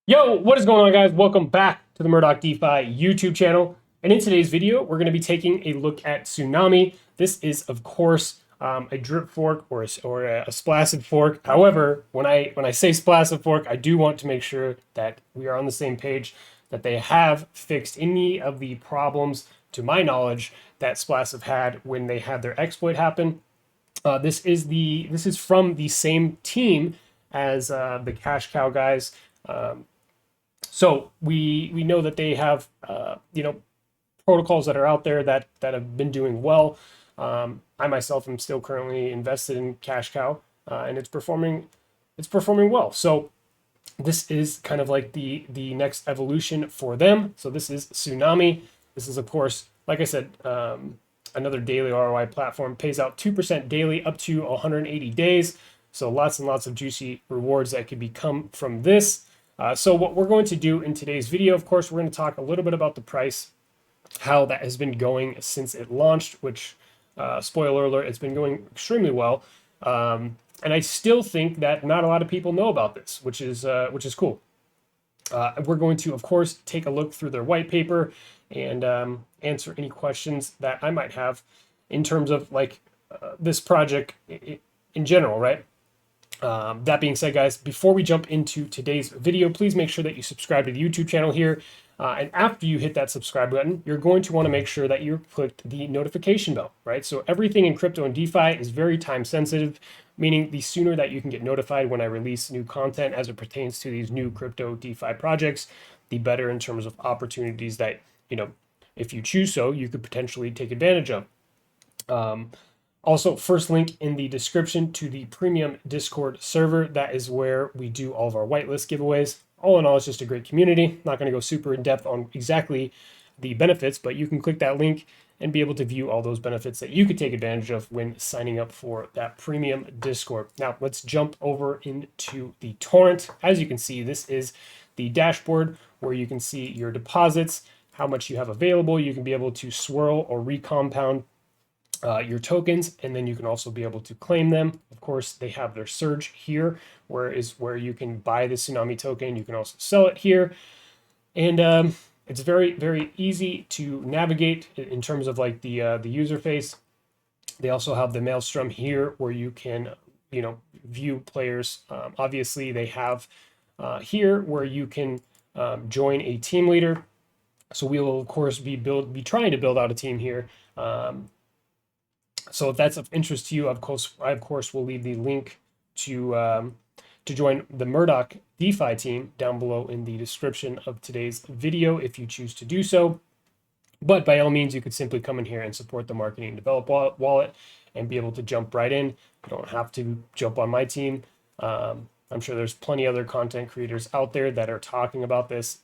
Yo, what is going on, guys? Welcome back to the Murdoch DeFi YouTube channel. And in today's video, we're going to be taking a look at Tsunami. This is, of course, a drip fork or a splashing fork. However, when I say splashing fork, I do want to make sure that we are on the same page, that they have fixed any of the problems, to my knowledge, that Splash have had when they had their exploit happen. This is from the same team as the Cash Cow guys. So we know that they have protocols that are out there that have been doing well. I myself am still currently invested in Cash Cow, and it's performing well. So this is kind of like the next evolution for them. So this is Tsunami. This is, of course, like I said, another daily ROI platform. Pays out 2% daily up to 180 days. So lots and lots of juicy rewards that could become from this. So what we're going to do in today's video, of course, we're going to talk a little bit about the price, how that has been going since it launched, which, spoiler alert, it's been going extremely well. And I still think that not a lot of people know about this, which is cool. We're going to, of course, take a look through their white paper and answer any questions that I might have in terms of this project in general, right? That being said, guys, before we jump into today's video, please make sure that you subscribe to the YouTube channel here. And after you hit that subscribe button, you're going to want to make sure that you clicked the notification bell, right? So everything in crypto and DeFi is very time sensitive, meaning the sooner that you can get notified when I release new content as it pertains to these new crypto DeFi projects, the better in terms of opportunities that, if you choose so, you could potentially take advantage of. Also, first link in the description to the premium Discord server. That is where we do all of our whitelist giveaways. All in all, it's just a great community. Not going to go super in depth on exactly the benefits, but you can click that link and be able to view all those benefits that you could take advantage of when signing up for that premium Discord. Now, let's jump over into the torrent. As you can see, this is the dashboard where you can see your deposits, how much you have available. You can be able to swirl or recompound your tokens, and then you can also be able to claim them. Of course, they have their surge here, where you can buy the Tsunami token. You can also sell it here, and it's very, very easy to navigate in terms of like the user face. They also have the Maelstrom here, where you can view players. Obviously, they have here where you can join a team leader. So we will, of course, be trying to build out a team here. So if that's of interest to you, of course will leave the link to join the Murdoch DeFi team down below in the description of today's video if you choose to do so. But by all means, you could simply come in here and support the marketing and develop wallet and be able to jump right in. You don't have to jump on my team. I'm sure there's plenty other content creators out there that are talking about this.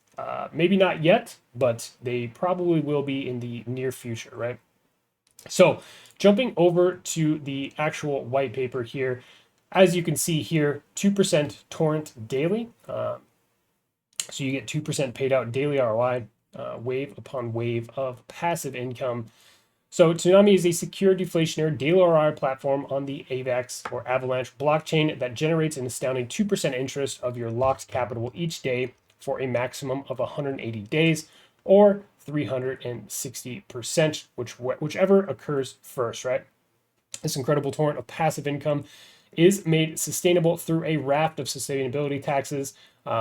Maybe not yet, but they probably will be in the near future, right? So jumping over to the actual white paper here, as you can see here, 2% torrent daily. So you get 2% paid out daily ROI, wave upon wave of passive income. So Tsunami is a secure deflationary daily ROI platform on the AVAX or Avalanche blockchain that generates an astounding 2% interest of your locked capital each day for a maximum of 180 days, or 360%, whichever occurs first, right? This incredible torrent of passive income is made sustainable through a raft of sustainability taxes.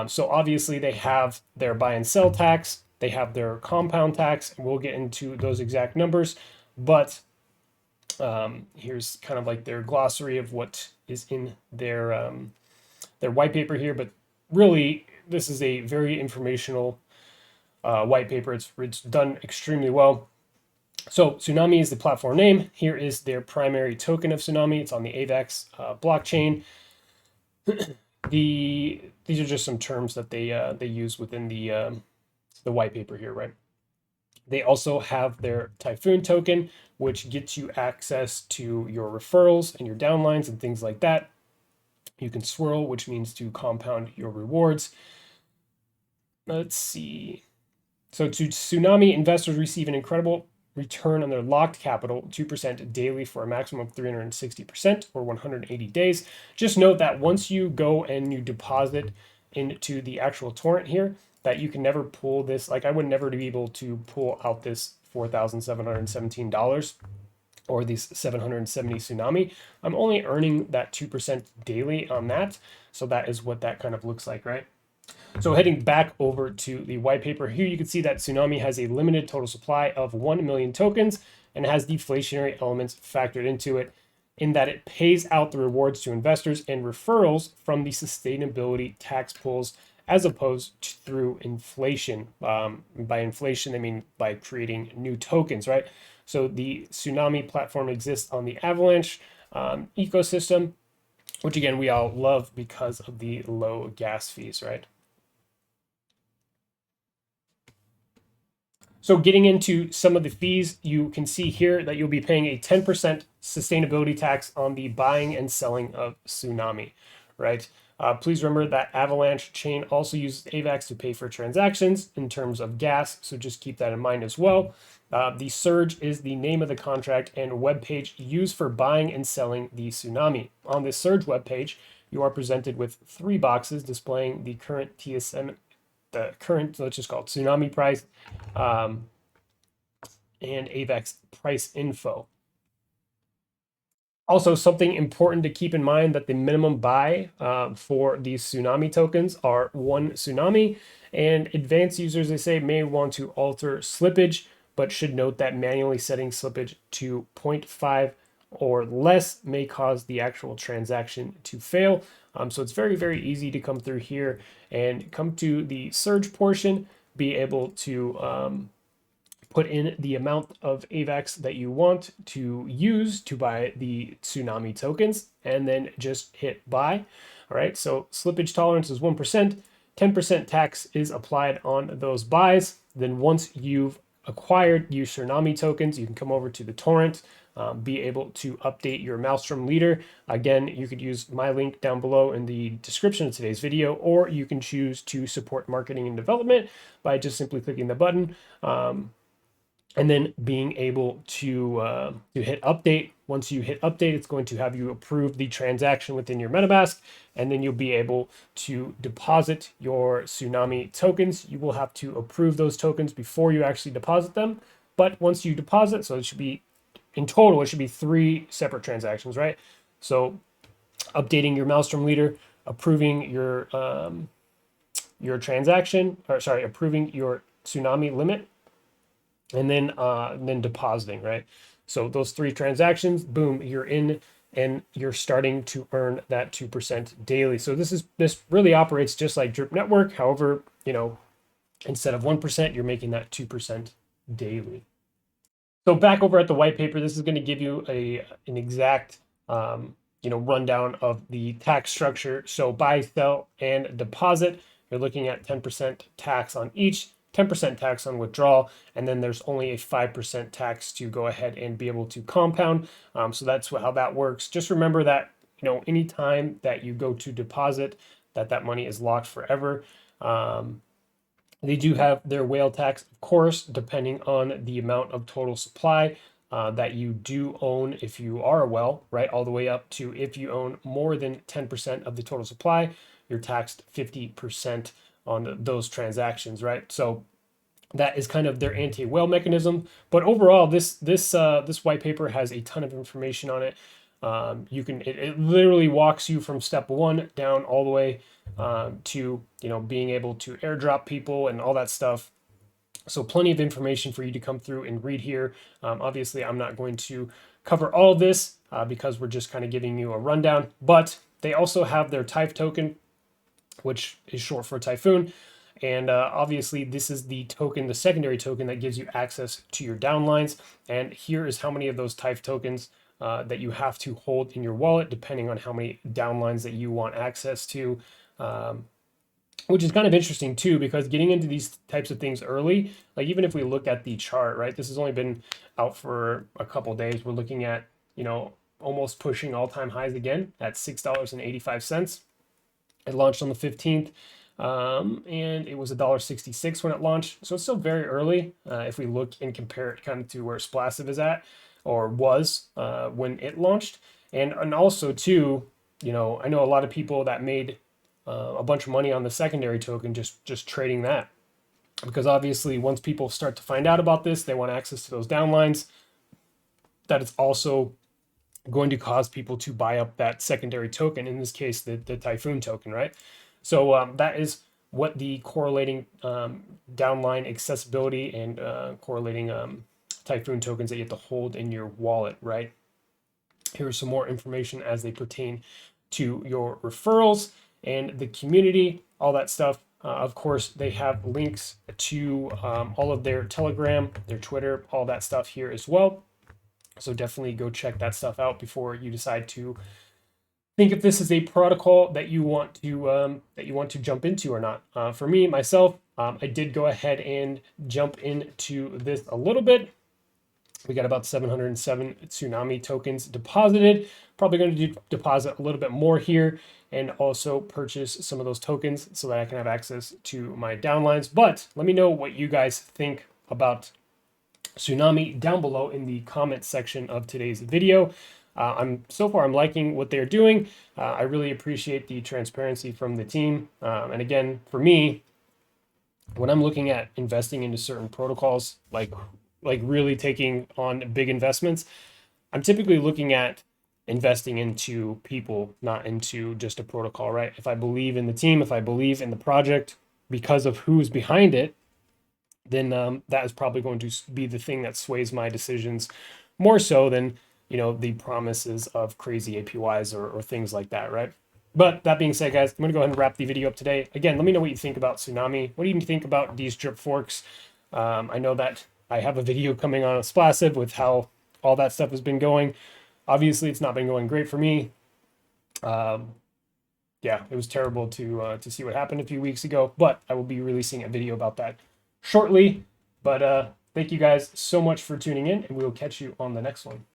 So obviously they have their buy and sell tax, they have their compound tax, and we'll get into those exact numbers. But here's kind of like their glossary of what is in their white paper here. But really, this is a very informational white paper. It's done extremely well. So Tsunami is the platform name. Here is their primary token of Tsunami. It's on the AVAX blockchain. These are just some terms that they use within the white paper here, right? They also have their Typhoon token, which gets you access to your referrals and your downlines and things like that. You can swirl, which means to compound your rewards. Let's see. So to Tsunami, investors receive an incredible return on their locked capital, 2% daily for a maximum of 360% or 180 days. Just note that once you go and you deposit into the actual torrent here that you can never pull this. Like I would never be able to pull out this $4,717 or these 770 Tsunami. I'm only earning that 2% daily on that. So that is what that kind of looks like, right? So heading back over to the white paper here, you can see that Tsunami has a limited total supply of 1 million tokens and has deflationary elements factored into it in that it pays out the rewards to investors and referrals from the sustainability tax pools as opposed to through inflation. By inflation, they mean by creating new tokens, right? So the Tsunami platform exists on the Avalanche ecosystem, which again, we all love because of the low gas fees, right? So getting into some of the fees, you can see here that you'll be paying a 10% sustainability tax on the buying and selling of Tsunami, right? Please remember that Avalanche chain also uses AVAX to pay for transactions in terms of gas, so just keep that in mind as well. The Surge is the name of the contract and web page used for buying and selling the Tsunami. On this Surge web page, you are presented with 3 boxes displaying the current TSM, the current, let's just call it Tsunami price, and AVAX price info. Also, something important to keep in mind that the minimum buy for these Tsunami tokens are 1 Tsunami, and advanced users, they say, may want to alter slippage, but should note that manually setting slippage to 0.5 or less may cause the actual transaction to fail. So it's very, very easy to come through here and come to the Surge portion, be able to put in the amount of AVAX that you want to use to buy the Tsunami tokens, and then just hit buy. All right, so slippage tolerance is 1%, 10% tax is applied on those buys. Then once you've acquired your Tsunami tokens, you can come over to the torrent, be able to update your Maelstrom Leader. Again, you could use my link down below in the description of today's video, or you can choose to support marketing and development by just simply clicking the button. And then being able to hit update. Once you hit update, it's going to have you approve the transaction within your MetaMask, and then you'll be able to deposit your Tsunami tokens. You will have to approve those tokens before you actually deposit them. But once you deposit, so it should be, in total, it should be 3 separate transactions, right? So updating your Maelstrom Leader, approving your transaction, or sorry, approving your Tsunami limit, and then depositing, right? So those 3 transactions, boom, you're in, and you're starting to earn that 2% daily. So this really operates just like Drip Network. However, you know, instead of 1%, you're making that 2% daily. So back over at the white paper, this is going to give you an exact rundown of the tax structure. So buy, sell, and deposit, you're looking at 10% tax on each, 10% tax on withdrawal, and then there's only a 5% tax to go ahead and be able to compound. So that's how that works. Just remember that, anytime that you go to deposit, that money is locked forever. They do have their whale tax, of course, depending on the amount of total supply that you do own if you are a whale, right? All the way up to if you own more than 10% of the total supply, you're taxed 50% on those transactions, right? So that is kind of their anti-whale mechanism. But overall, this white paper has a ton of information on it. It literally walks you from step 1 down all the way to being able to airdrop people and all that stuff. So plenty of information for you to come through and read here. Obviously, I'm not going to cover all of this because we're just kind of giving you a rundown. But they also have their Typh token, which is short for Typhoon. And obviously, this is the token, the secondary token that gives you access to your downlines. And here is how many of those Typh tokens that you have to hold in your wallet, depending on how many downlines that you want access to, which is kind of interesting too, because getting into these types of things early, like even if we look at the chart, right, this has only been out for a couple of days. We're looking at, almost pushing all-time highs again at $6.85. It launched on the 15th. And it was $1.66 when it launched. So it's still very early. If we look and compare it kind of to where Splassive is at, or was when it launched. And also too, I know a lot of people that made a bunch of money on the secondary token, just trading that. Because obviously, once people start to find out about this, they want access to those downlines. That is also going to cause people to buy up that secondary token, in this case, the Typhoon token, right? So that is what the correlating downline accessibility and correlating Typhoon tokens that you have to hold in your wallet, right? Here's some more information as they pertain to your referrals and the community, all that stuff. Of course, they have links to all of their Telegram, their Twitter, all that stuff here as well. So definitely go check that stuff out before you decide to think if this is a protocol that you want to jump into or not. For me, myself, I did go ahead and jump into this a little bit. We got about 707 Tsunami tokens deposited. Probably going to deposit a little bit more here and also purchase some of those tokens so that I can have access to my downlines. But let me know what you guys think about Tsunami down below in the comment section of today's video. I'm liking what they're doing. I really appreciate the transparency from the team. And again, for me, when I'm looking at investing into certain protocols, like really taking on big investments, I'm typically looking at investing into people, not into just a protocol, right? If I believe in the team, if I believe in the project because of who's behind it, then that is probably going to be the thing that sways my decisions more so than, the promises of crazy APYs or things like that, right? But that being said, guys, I'm going to go ahead and wrap the video up today. Again, let me know what you think about Tsunami. What do you think about these drip forks? I know that I have a video coming on Splassive with how all that stuff has been going. Obviously, it's not been going great for me. Yeah, it was terrible to see what happened a few weeks ago, but I will be releasing a video about that shortly. But thank you guys so much for tuning in, and we will catch you on the next one.